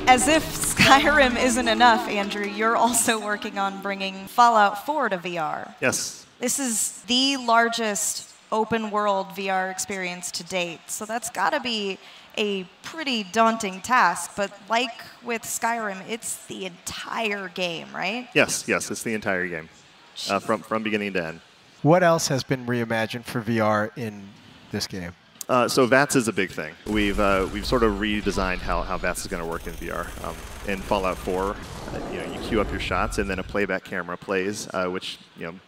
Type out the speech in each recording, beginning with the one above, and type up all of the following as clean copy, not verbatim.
As if Skyrim isn't enough, Andrew, you're also working on bringing Fallout 4 to VR. Yes. This is the largest open-world VR experience to date, so that's got to be a pretty daunting task. But like with Skyrim, it's the entire game, right? Yes, it's the entire game, from beginning to end. What else has been reimagined for VR in this game? So VATS is a big thing. We've sort of redesigned how VATS is going to work in VR. In Fallout 4, you queue up your shots, and then a playback camera plays, which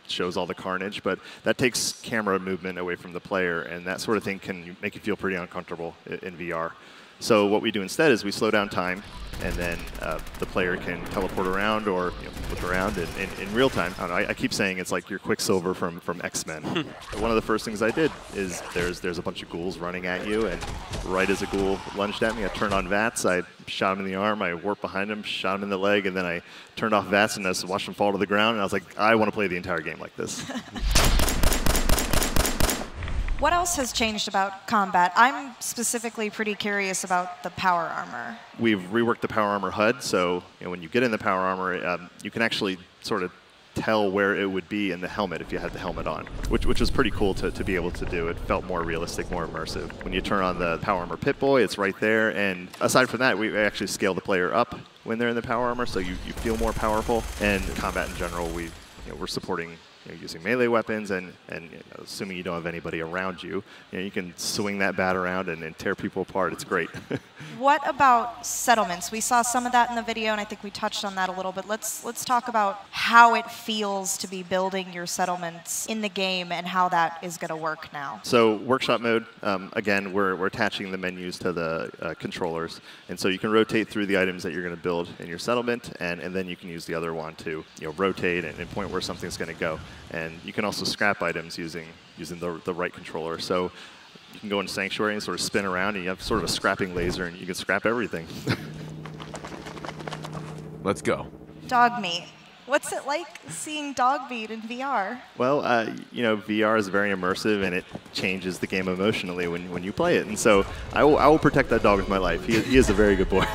shows all the carnage. But that takes camera movement away from the player, and that sort of thing can make you feel pretty uncomfortable in VR. So what we do instead is we slow down time, and then the player can teleport around or look around in real time. I don't know, I keep saying it's like your Quicksilver from X-Men. One of the first things I did is there's a bunch of ghouls running at you, and right as a ghoul lunged at me, I turned on VATS, I shot him in the arm, I warped behind him, shot him in the leg, and then I turned off VATS and I just watched him fall to the ground, and I was like, I want to play the entire game like this. What else has changed about combat? I'm specifically pretty curious about the power armor. We've reworked the power armor HUD, so when you get in the power armor, you can actually sort of tell where it would be in the helmet if you had the helmet on, which was pretty cool to be able to do. It felt more realistic, more immersive. When you turn on the power armor Pip-Boy, it's right there, and aside from that, we actually scale the player up when they're in the power armor, so you feel more powerful. And combat in general, we're supporting using melee weapons, and assuming you don't have anybody around you, you can swing that bat around and tear people apart. It's great. What about settlements? We saw some of that in the video, and I think we touched on that a little bit. Let's talk about how it feels to be building your settlements in the game and how that is going to work now. So workshop mode, again, we're attaching the menus to the controllers, and so you can rotate through the items that you're going to build in your settlement, and then you can use the other one to rotate and point where something's going to go. And you can also scrap items using the right controller. So you can go into Sanctuary and sort of spin around, and you have sort of a scrapping laser, and you can scrap everything. Let's go. Dog meat. What's it like seeing dog meat in VR? Well, VR is very immersive, and it changes the game emotionally when you play it. And so I will protect that dog with my life. He is a very good boy.